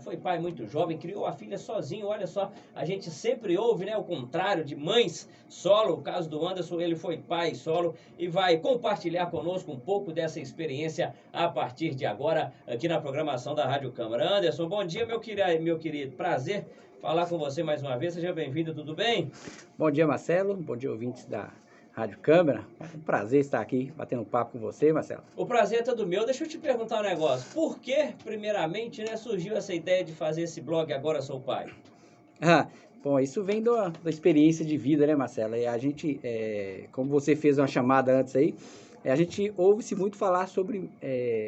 foi pai muito jovem, criou a filha sozinho, olha só, a gente sempre ouve, né, o contrário de mães solo, o caso do Anderson, ele foi pai solo e vai compartilhar conosco um pouco dessa experiência a partir de agora, aqui na programação da Rádio Câmara. Anderson, bom dia, meu querido, prazer falar com você mais uma vez, seja bem-vindo, tudo bem? Bom dia, Marcelo, bom dia, ouvintes da Rádio Câmara. É um prazer estar aqui batendo um papo com você, Marcelo. O prazer é todo meu. Deixa eu te perguntar um negócio. Por que, primeiramente, né, surgiu essa ideia de fazer esse blog Agora Sou Pai? Bom, isso vem da experiência de vida, né, Marcelo? E a gente, como você fez uma chamada antes aí, a gente ouve-se muito falar sobre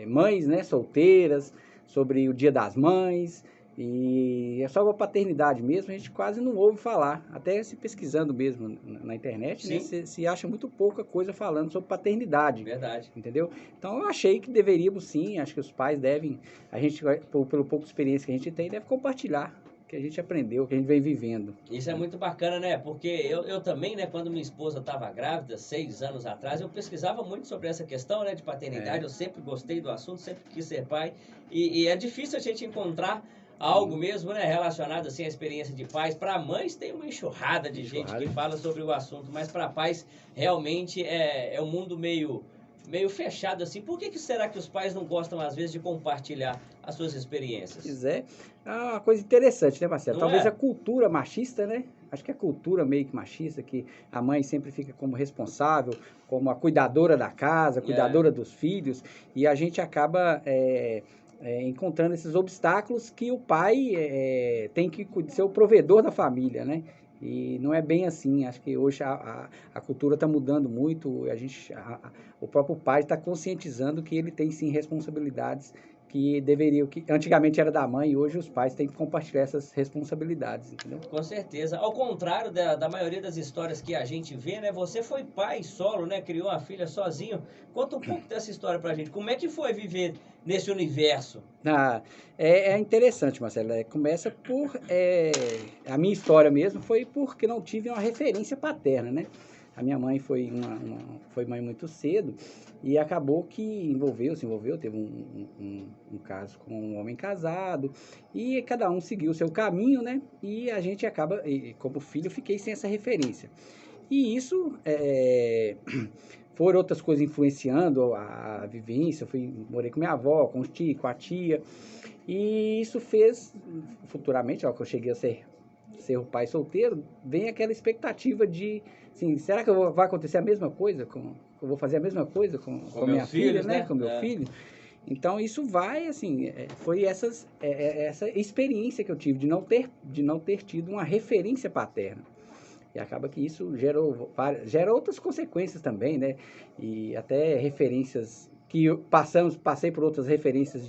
mães, né, solteiras, sobre o Dia das Mães, e é só a paternidade mesmo, a gente quase não ouve falar, até se pesquisando mesmo na internet, né, se acha muito pouca coisa falando sobre paternidade. Verdade. Entendeu? Então eu achei que deveríamos sim, acho que os pais devem, a gente, pelo pouco de experiência que a gente tem, deve compartilhar o que a gente aprendeu, o que a gente vem vivendo. Isso é muito bacana, né? Porque eu também, né, quando minha esposa estava grávida, 6 anos atrás, eu pesquisava muito sobre essa questão, né, de paternidade. Eu sempre gostei do assunto, sempre quis ser pai. E é difícil a gente encontrar algo mesmo, né, relacionado assim à experiência de pais. Para mães tem uma enxurrada de gente que fala sobre o assunto, mas para pais realmente é um mundo meio fechado assim. Por que será que os pais não gostam às vezes de compartilhar as suas experiências? Pois é uma coisa interessante, né, Marcelo? Não Talvez é? a cultura machista, né? Acho que a cultura meio que machista, que a mãe sempre fica como responsável, como a cuidadora da casa, cuidadora dos filhos, e a gente acaba encontrando esses obstáculos que o pai tem que ser o provedor da família, né? E não é bem assim, acho que hoje a cultura está mudando muito, o próprio pai está conscientizando que ele tem sim responsabilidades que antigamente era da mãe e hoje os pais têm que compartilhar essas responsabilidades, entendeu? Com certeza. Ao contrário da maioria das histórias que a gente vê, né? Você foi pai solo, né? Criou a filha sozinho. Conta um pouco dessa história pra gente. Como é que foi viver nesse universo? É interessante, Marcelo. Começa por... a minha história mesmo foi porque não tive uma referência paterna, né? A minha mãe foi mãe muito cedo e acabou que se envolveu, teve um caso com um homem casado e cada um seguiu o seu caminho, né? E a gente acaba, como filho, eu fiquei sem essa referência. E isso foram outras coisas influenciando a vivência. Morei com minha avó, com os tios, com a tia. E isso fez, futuramente, ó, que eu cheguei a ser o pai solteiro, vem aquela expectativa de, assim, será que vai acontecer a mesma coisa? Eu vou fazer a mesma coisa com minha filha, né? Com meu filho? Então, isso vai, assim, foi essa experiência que eu tive de não ter tido uma referência paterna. E acaba que isso gera outras consequências também, né? E até referências que passei por outras referências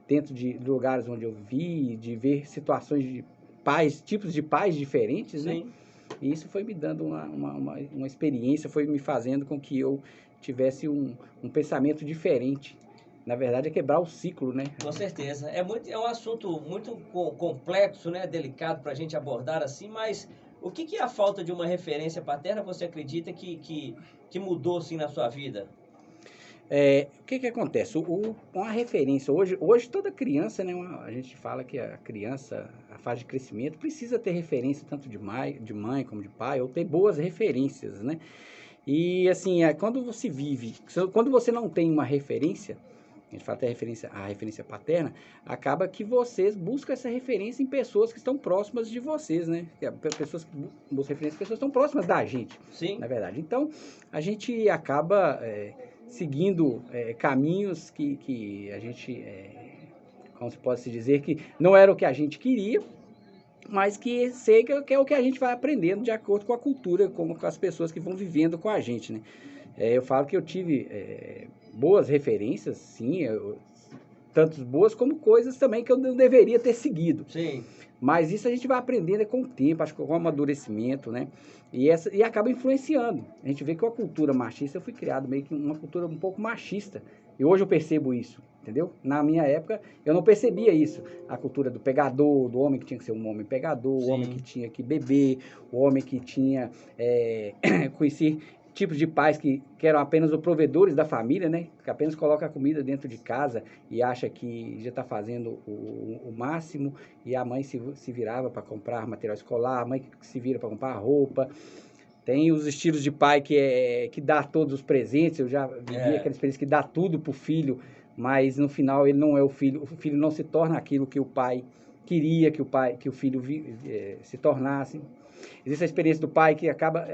dentro de lugares onde eu vi, de ver situações de tipos de pais diferentes, né? E isso foi me dando uma experiência, foi me fazendo com que eu tivesse um pensamento diferente. Na verdade, é quebrar o ciclo, né? Com certeza. É um assunto muito complexo, né? Delicado para a gente abordar assim, mas o que é a falta de uma referência paterna você acredita que mudou assim na sua vida? O que acontece? Uma referência, hoje toda criança, né, a gente fala que a criança, a fase de crescimento, precisa ter referência tanto de mãe como de pai, ou ter boas referências, né? E assim, quando você não tem uma referência, a gente fala até a referência paterna, acaba que vocês buscam essa referência em pessoas que estão próximas de vocês, né? Pessoas que buscam referência, pessoas que estão próximas da gente, na verdade. Então, a gente acaba seguindo caminhos que a gente, como se pode se dizer, que não era o que a gente queria, mas que sei que é o que a gente vai aprendendo de acordo com a cultura, com as pessoas que vão vivendo com a gente, né? Eu falo que eu tive boas referências, sim, tanto boas como coisas também que eu não deveria ter seguido. Sim. Mas isso a gente vai aprendendo com o tempo, acho que com o amadurecimento, né? E acaba influenciando. A gente vê que a cultura machista, eu fui criado meio que uma cultura um pouco machista. E hoje eu percebo isso, entendeu? Na minha época, eu não percebia isso. A cultura do pegador, do homem que tinha que ser um homem pegador, o homem que tinha que beber, o homem que tinha conhecer tipos de pais que eram apenas os provedores da família, né? Que apenas colocam a comida dentro de casa e acha que já está fazendo o máximo, e a mãe se virava para comprar material escolar, a mãe que se vira para comprar roupa. Tem os estilos de pai que dá todos os presentes. Eu já vivi aquela experiência que dá tudo pro filho, mas no final ele não é o filho não se torna aquilo que o pai queria que o filho se tornasse. Existe a experiência do pai que acaba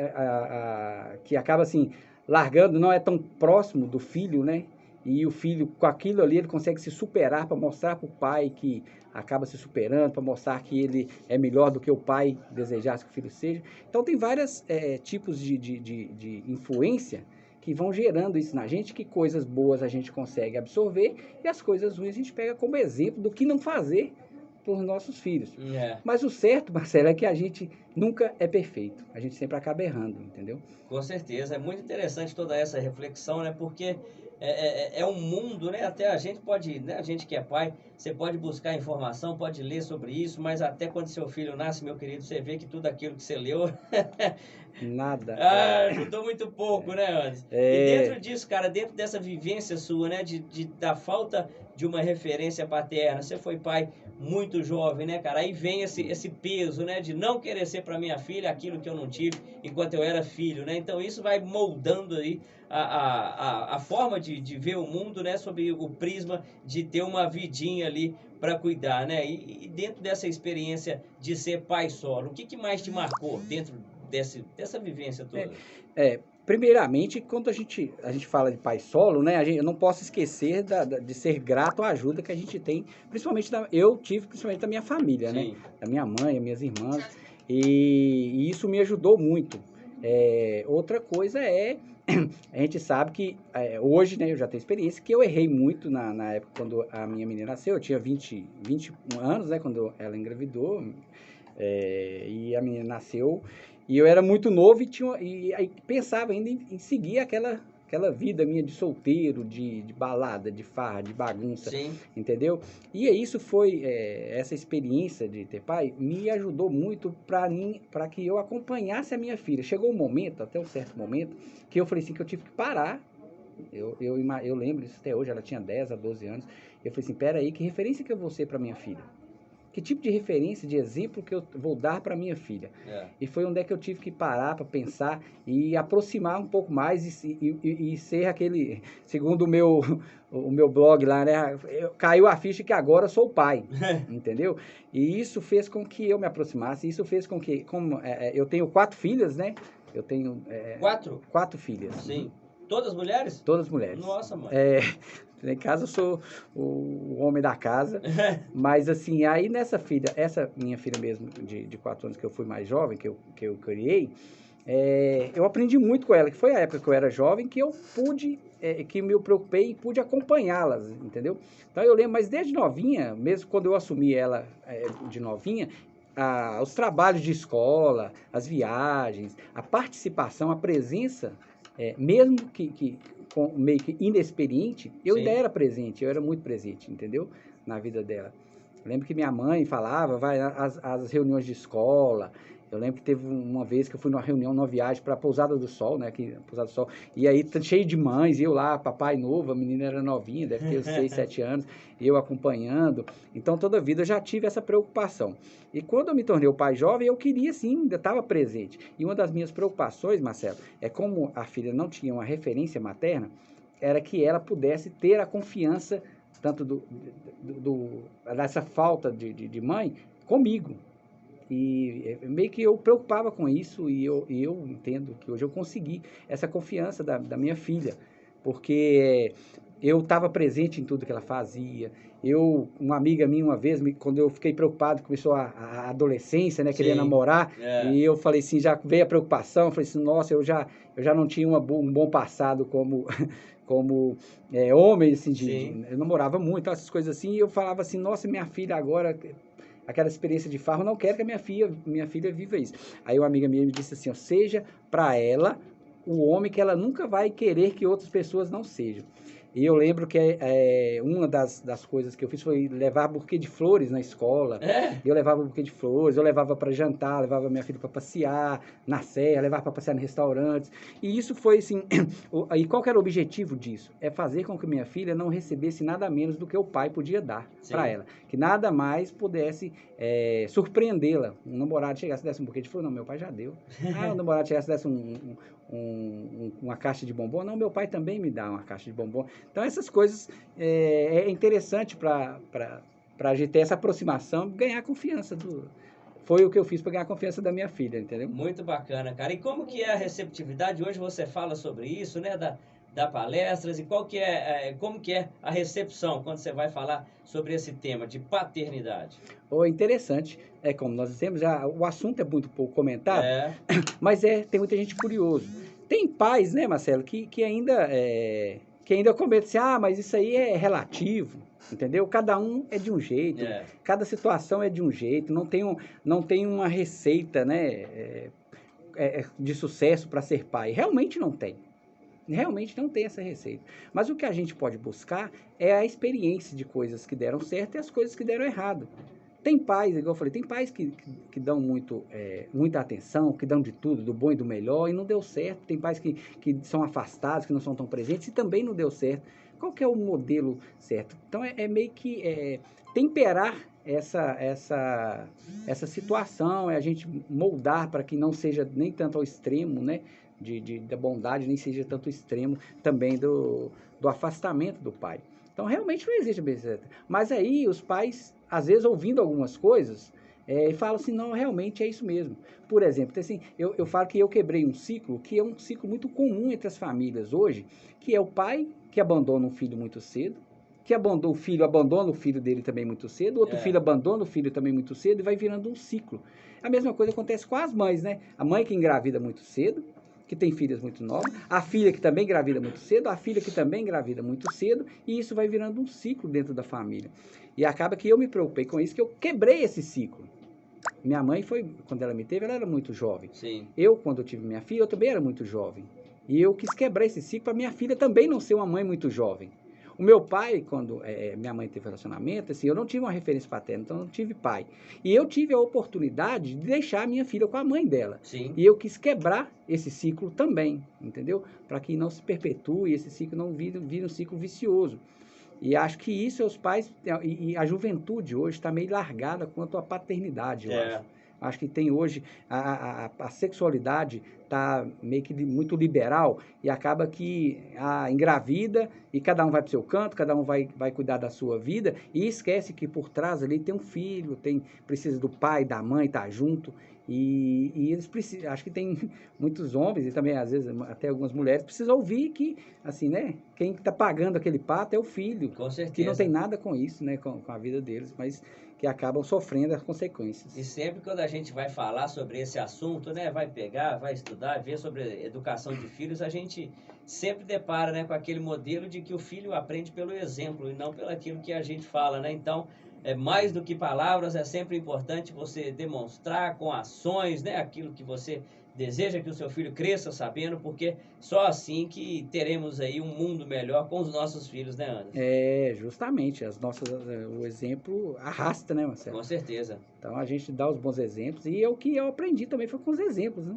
assim, largando, não é tão próximo do filho, né? E o filho, com aquilo ali, ele consegue se superar para mostrar para o pai que acaba se superando, para mostrar que ele é melhor do que o pai desejasse que o filho seja. Então, tem vários tipos de influência que vão gerando isso na gente, que coisas boas a gente consegue absorver e as coisas ruins a gente pega como exemplo do que não fazer por nossos filhos. Mas o certo, Marcelo, é que a gente nunca é perfeito. A gente sempre acaba errando, entendeu? Com certeza. É muito interessante toda essa reflexão, né? Porque é um mundo, né? Até a gente pode, né? A gente que é pai, você pode buscar informação, pode ler sobre isso, mas até quando seu filho nasce, meu querido, você vê que tudo aquilo que você leu nada. Ajudou muito pouco, né, Anderson? E dentro disso, cara, dentro dessa vivência sua, né, da falta de uma referência paterna, você foi pai muito jovem, né, cara? Aí vem esse peso, né, de não querer ser para minha filha aquilo que eu não tive enquanto eu era filho, né? Então isso vai moldando aí a forma de ver o mundo, né, sob o prisma de ter uma vidinha ali para cuidar, né? E dentro dessa experiência de ser pai solo, o que mais te marcou dentro dessa vivência toda? Primeiramente, quando a gente fala de pai solo, né, eu não posso esquecer de ser grato à ajuda que a gente tem, principalmente principalmente da minha família, né, da minha mãe, das minhas irmãs, e isso me ajudou muito. Outra coisa a gente sabe que hoje, né, eu já tenho experiência, que eu errei muito na época quando a minha menina nasceu. Eu tinha 21 anos, né, quando ela engravidou, e a menina nasceu, e eu era muito novo e aí pensava ainda em seguir aquela vida minha de solteiro, de balada, de farra, de bagunça. Sim. Entendeu? E isso foi, essa experiência de ter pai, me ajudou muito para que eu acompanhasse a minha filha. Chegou um momento, até um certo momento, que eu falei assim, que eu tive que parar. Eu lembro disso até hoje, ela tinha 10 a 12 anos. Eu falei assim, peraí, que referência que eu vou ser para minha filha? Que tipo de referência, de exemplo que eu vou dar para minha filha? E foi onde é que eu tive que parar para pensar e aproximar um pouco mais e ser aquele, segundo o meu blog lá, né? Caiu a ficha que agora eu sou pai, entendeu? E isso fez com que eu me aproximasse, isso fez com que, eu tenho 4 filhas, né? Eu tenho... 4? 4 filhas. Sim. Todas mulheres? Todas mulheres. Nossa, mãe. Em casa eu sou o homem da casa, mas assim, aí essa minha filha mesmo, de 4 anos, que eu fui mais jovem, que eu criei, eu aprendi muito com ela, que foi a época que eu era jovem, que eu pude, que me preocupei e pude acompanhá-las, entendeu? Então eu lembro, mas desde novinha, mesmo quando eu assumi ela de novinha, os trabalhos de escola, as viagens, a participação, a presença, mesmo que meio que inexperiente, eu ainda era presente, eu era muito presente, entendeu? Na vida dela. Eu lembro que minha mãe falava, vai às reuniões de escola. Eu lembro que teve uma vez que eu fui numa reunião, numa viagem para a Pousada do Sol, né? Aqui, Pousada do Sol. E aí, cheio de mães, eu lá, papai novo, a menina era novinha, deve ter 6, 7 anos, e eu acompanhando. Então, toda a vida eu já tive essa preocupação. E quando eu me tornei o pai jovem, eu queria sim, ainda estava presente. E uma das minhas preocupações, Marcelo, como a filha não tinha uma referência materna, era que ela pudesse ter a confiança, tanto dessa falta de mãe, comigo. E meio que eu preocupava com isso, e eu entendo que hoje eu consegui essa confiança da minha filha, porque eu estava presente em tudo que ela fazia. Uma amiga minha uma vez, quando eu fiquei preocupado, começou a adolescência, né, queria namorar, e eu falei assim, já veio a preocupação, eu falei assim, nossa, eu já não tinha um bom passado como homem, assim, eu namorava muito, essas coisas assim, e eu falava assim, nossa, minha filha agora, aquela experiência de farra, eu não quero que a minha filha viva isso. Aí uma amiga minha me disse assim, seja para ela o homem que ela nunca vai querer que outras pessoas não sejam. E eu lembro que uma das coisas que eu fiz foi levar buquê de flores na escola. Eu levava buquê de flores, eu levava para jantar, levava minha filha para passear na serra, levava para passear em restaurantes. E isso foi assim. E qual que era o objetivo disso? É fazer com que minha filha não recebesse nada menos do que o pai podia dar para ela. Que nada mais pudesse surpreendê-la. Um namorado chegasse e desse um buquê de flores, não, meu pai já deu. Ah, o namorado chegasse e desse uma caixa de bombom, não, meu pai também me dá uma caixa de bombom. Então essas coisas é interessante para a gente ter essa aproximação, ganhar confiança Foi o que eu fiz para ganhar a confiança da minha filha, entendeu? Muito bacana, cara. E como que é a receptividade? Hoje você fala sobre isso, né? Da palestras, e como que é a recepção quando você vai falar sobre esse tema de paternidade? Interessante. É como nós dissemos, o assunto é muito pouco comentado, mas tem muita gente curiosa. Tem pais, né, Marcelo, que ainda comentam assim, mas isso aí é relativo, entendeu? Cada um é de um jeito, cada situação é de um jeito, não tem uma receita, né, de sucesso para ser pai. Realmente não tem. Realmente não tem essa receita. Mas o que a gente pode buscar é a experiência de coisas que deram certo e as coisas que deram errado. Tem pais, igual eu falei, tem pais que dão muita atenção, que dão de tudo, do bom e do melhor, e não deu certo. Tem pais que são afastados, que não são tão presentes, e também não deu certo. Qual que é o modelo certo? Então, meio que temperar essa situação, é a gente moldar para que não seja nem tanto ao extremo, né, da bondade, nem seja tanto extremo também do afastamento do pai. Então, realmente não existe a bicicleta. Mas aí, os pais, às vezes, ouvindo algumas coisas, falam assim, não, realmente é isso mesmo. Por exemplo, assim, eu falo que eu quebrei um ciclo, que é um ciclo muito comum entre as famílias hoje, que é o pai que abandona um filho muito cedo, que abandona o filho dele também muito cedo, outro filho abandona o filho também muito cedo, e vai virando um ciclo. A mesma coisa acontece com as mães, né? A mãe que engravida muito cedo, que tem filhas muito novas, a filha que também engravida muito cedo, a filha que também engravida muito cedo, e isso vai virando um ciclo dentro da família. E acaba que eu me preocupei com isso, que eu quebrei esse ciclo. Minha mãe quando ela me teve, ela era muito jovem. Sim. Eu, quando eu tive minha filha, eu também era muito jovem. E eu quis quebrar esse ciclo para minha filha também não ser uma mãe muito jovem. O meu pai, quando minha mãe teve relacionamento, assim, eu não tive uma referência paterna, então eu não tive pai. E eu tive a oportunidade de deixar a minha filha com a mãe dela. Sim. E eu quis quebrar esse ciclo também, entendeu? Para que não se perpetue, esse ciclo não vire um ciclo vicioso. E acho que isso os pais, e a juventude hoje está meio largada quanto à paternidade, eu acho. Acho que tem hoje, a sexualidade está meio que muito liberal e acaba que engravida e cada um vai para o seu canto, cada um vai cuidar da sua vida e esquece que por trás ali tem um filho, precisa do pai, da mãe estar junto. E eles precisam, acho que tem muitos homens e também às vezes até algumas mulheres precisam ouvir que, assim, né, quem está pagando aquele pato é o filho. Com certeza. Que não tem nada com isso, né, com a vida deles, mas que acabam sofrendo as consequências. E sempre quando a gente vai falar sobre esse assunto, né, vai pegar, vai estudar, ver sobre educação de filhos, a gente sempre depara, né, com aquele modelo de que o filho aprende pelo exemplo e não pelo aquilo que a gente fala, né? Então, mais do que palavras, é sempre importante você demonstrar com ações, né, aquilo que você deseja que o seu filho cresça sabendo, porque só assim que teremos aí um mundo melhor com os nossos filhos, né, Anderson? Justamente, o exemplo arrasta, né, Marcelo? Com certeza. Então a gente dá os bons exemplos, e o que eu aprendi também foi com os exemplos, né?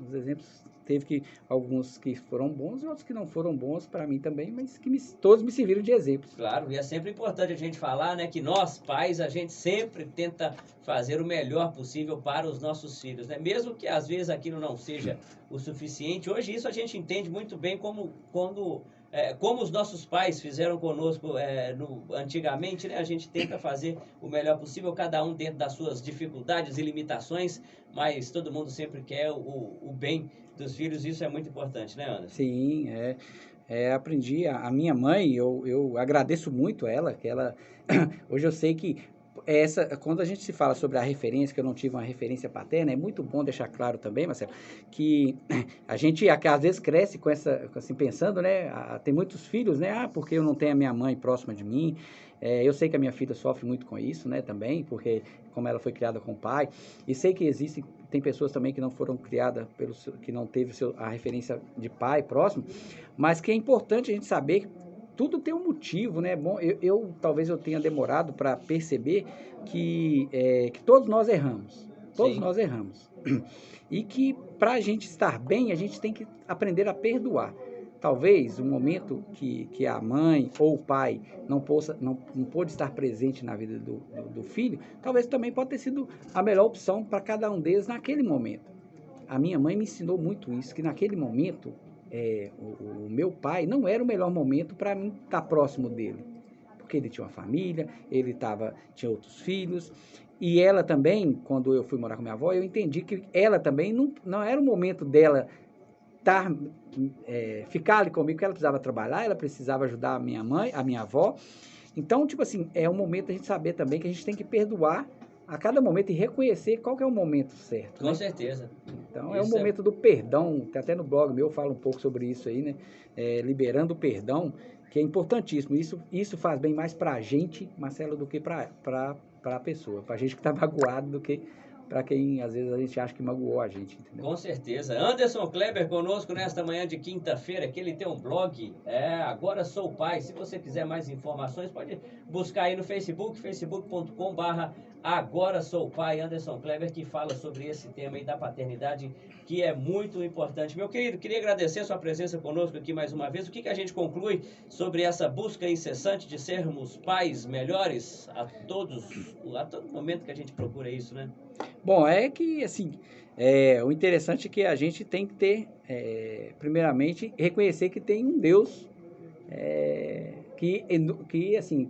Os exemplos, teve alguns que foram bons e outros que não foram bons para mim também, mas que todos me serviram de exemplos. Claro, e é sempre importante a gente falar, né, que nós, pais, a gente sempre tenta fazer o melhor possível para os nossos filhos, né? Mesmo que às vezes aquilo não seja o suficiente. Hoje isso a gente entende muito bem como os nossos pais fizeram conosco antigamente, né? A gente tenta fazer o melhor possível, cada um dentro das suas dificuldades e limitações, mas todo mundo sempre quer o bem dos filhos, isso é muito importante, né, Anderson? Sim, aprendi. A minha mãe, eu agradeço muito ela, que ela... Hoje eu sei que quando a gente se fala sobre a referência, que eu não tive uma referência paterna, é muito bom deixar claro também, Marcelo, que a gente às vezes cresce assim, pensando, né? Tem muitos filhos, né? Porque eu não tenho a minha mãe próxima de mim. Eu sei que a minha filha sofre muito com isso, né? Também, porque como ela foi criada com o pai. E sei que tem pessoas também que não foram criadas, que não teve a referência de pai próximo, mas que é importante a gente saber tudo tem um motivo, né? Bom, talvez eu tenha demorado para perceber que todos nós erramos. Todos Sim. nós erramos. E que para a gente estar bem, a gente tem que aprender a perdoar. Talvez o momento que a mãe ou o pai não pôde estar presente na vida do filho, talvez também pode ter sido a melhor opção para cada um deles naquele momento. A minha mãe me ensinou muito isso, que naquele momento, o meu pai não era o melhor momento para mim estar próximo dele. Porque ele tinha uma família, tinha outros filhos. E ela também, quando eu fui morar com minha avó, eu entendi que ela também não era o momento dela ficar ali comigo, porque ela precisava trabalhar, ela precisava ajudar a minha mãe, a minha avó. Então, tipo assim, é um momento da gente saber também que a gente tem que perdoar a cada momento e reconhecer qual que é o momento certo. Com certeza. Então, é o momento do perdão, que até no blog meu eu falo um pouco sobre isso aí, né? Liberando o perdão, que é importantíssimo. Isso faz bem mais pra gente, Marcelo, do que pra pessoa. Pra gente que tá magoado do que para quem às vezes a gente acha que magoou a gente, entendeu? Com certeza. Anderson Kleber conosco nesta manhã de quinta-feira, que ele tem um blog, Agora Sou Pai. Se você quiser mais informações, pode buscar aí no Facebook, facebook.com/Agora Sou Pai. Anderson Kleber, que fala sobre esse tema aí da paternidade, que é muito importante. Meu querido, queria agradecer a sua presença conosco aqui mais uma vez. O que a gente conclui sobre essa busca incessante de sermos pais melhores a todo momento que a gente procura isso, né? Bom, é que, assim, o interessante é que a gente tem que ter, primeiramente, reconhecer que tem um Deus que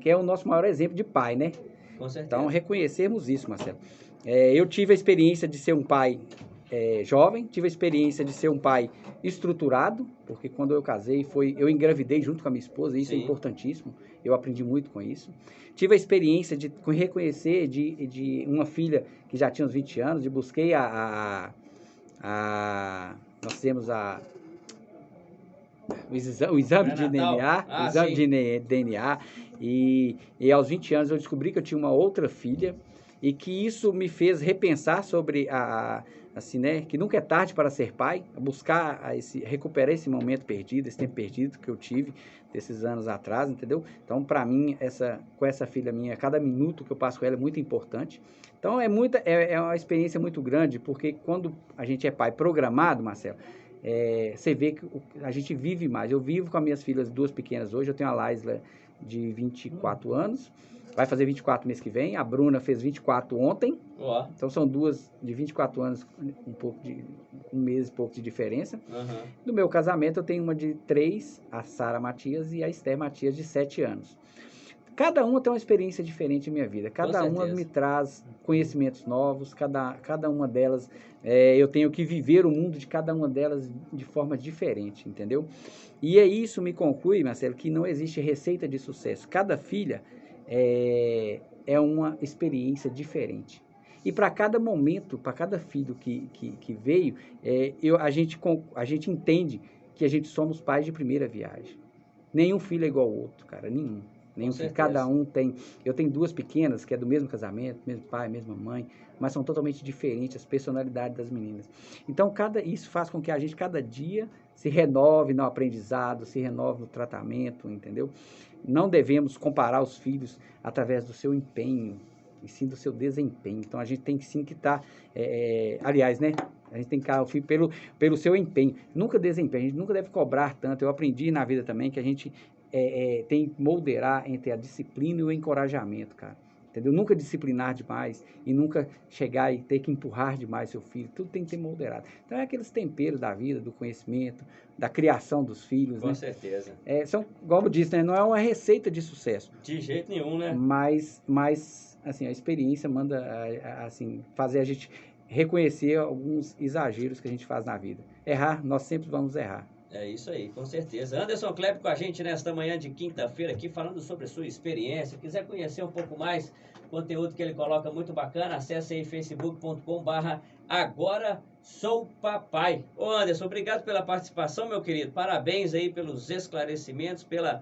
é o nosso maior exemplo de pai, né? Com certeza. Então, reconhecermos isso, Marcelo. Eu tive a experiência de ser um pai jovem, tive a experiência de ser um pai estruturado, porque quando eu casei, eu engravidei junto com a minha esposa, e isso Sim. é importantíssimo, eu aprendi muito com isso. Tive a experiência de reconhecer de uma filha que já tinha uns 20 anos, busquei nós temos o exame de DNA, e aos 20 anos eu descobri que eu tinha uma outra filha, e que isso me fez repensar sobre assim, né, que nunca é tarde para ser pai, recuperar esse momento perdido, esse tempo perdido que eu tive desses anos atrás, entendeu? Então, para mim, com essa filha minha, cada minuto que eu passo com ela é muito importante. Então, é uma experiência muito grande, porque quando a gente é pai programado, Marcelo, você vê que a gente vive mais. Eu vivo com as minhas filhas, duas pequenas hoje, eu tenho a Laisla de 24 anos, vai fazer 24 mês que vem, a Bruna fez 24 ontem, então são duas de 24 anos, um mês e pouco de diferença. Uhum. No meu casamento eu tenho uma de 3, a Sara Matias, e a Esther Matias de 7 anos. Cada uma tem uma experiência diferente em minha vida, cada uma me traz conhecimentos novos, cada uma delas, eu tenho que viver o mundo de cada uma delas de forma diferente, entendeu? E isso me conclui, Marcelo, que não existe receita de sucesso. Cada filha é uma experiência diferente. E para cada momento, para cada filho que veio, a gente entende que a gente somos pais de primeira viagem. Nenhum filho é igual ao outro, cara, nenhum. Cada um tem. Eu tenho duas pequenas que é do mesmo casamento, mesmo pai, mesma mãe, mas são totalmente diferentes as personalidades das meninas. Então, isso faz com que a gente, cada dia, se renove no aprendizado, se renove no tratamento, entendeu? Não devemos comparar os filhos através do seu empenho, e sim do seu desempenho. Então, a gente tem sim que estar... aliás, né? A gente tem que encarar o filho pelo seu empenho. Nunca desempenho, a gente nunca deve cobrar tanto. Eu aprendi na vida também que a gente tem que moderar entre a disciplina e o encorajamento, cara. Entendeu? Nunca disciplinar demais e nunca chegar e ter que empurrar demais seu filho. Tudo tem que ter moderado. Então, é aqueles temperos da vida, do conhecimento, da criação dos filhos, Com né? certeza. Como eu disse, né? Não é uma receita de sucesso. De jeito nenhum, né? Mas assim, a experiência manda, assim, fazer a gente reconhecer alguns exageros que a gente faz na vida. Errar, nós sempre vamos errar. É isso aí, com certeza. Anderson Kleber com a gente nesta manhã de quinta-feira aqui, falando sobre a sua experiência. Se quiser conhecer um pouco mais, conteúdo que ele coloca muito bacana, acesse aí facebook.com/Agora Sou Papai. Ô Anderson, obrigado pela participação, meu querido. Parabéns aí pelos esclarecimentos, pela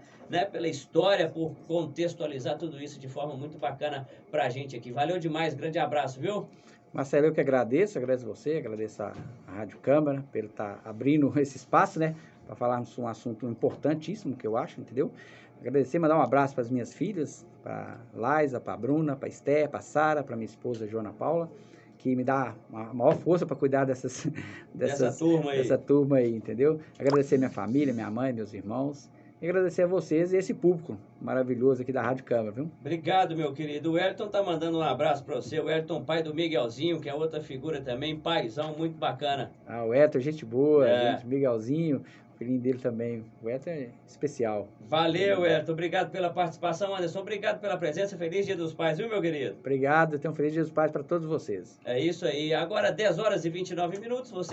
história, por contextualizar tudo isso de forma muito bacana pra gente aqui. Valeu demais, grande abraço, viu? Marcelo, eu que agradeço você, agradeço a Rádio Câmara por estar abrindo esse espaço, né, para falarmos um assunto importantíssimo que eu acho, entendeu? Agradecer, mandar um abraço para as minhas filhas, para Laisa, para Bruna, para Esther, para Sara, para minha esposa Joana Paula, que me dá a maior força para cuidar Dessa turma aí. dessa turma aí, entendeu? Agradecer minha família, minha mãe, meus irmãos. E agradecer a vocês e esse público maravilhoso aqui da Rádio Câmara, viu? Obrigado, meu querido. O Elton tá mandando um abraço para você. O Elton, pai do Miguelzinho, que é outra figura também, paizão, muito bacana. Ah, o Eto, gente boa, gente, Miguelzinho, o filhinho dele também. O Eto é especial. Valeu, Elton. Obrigado pela participação, Anderson. Obrigado pela presença. Feliz Dia dos Pais, viu, meu querido? Obrigado, tenho um feliz Dia dos Pais para todos vocês. É isso aí. Agora, 10 horas e 29 minutos. Você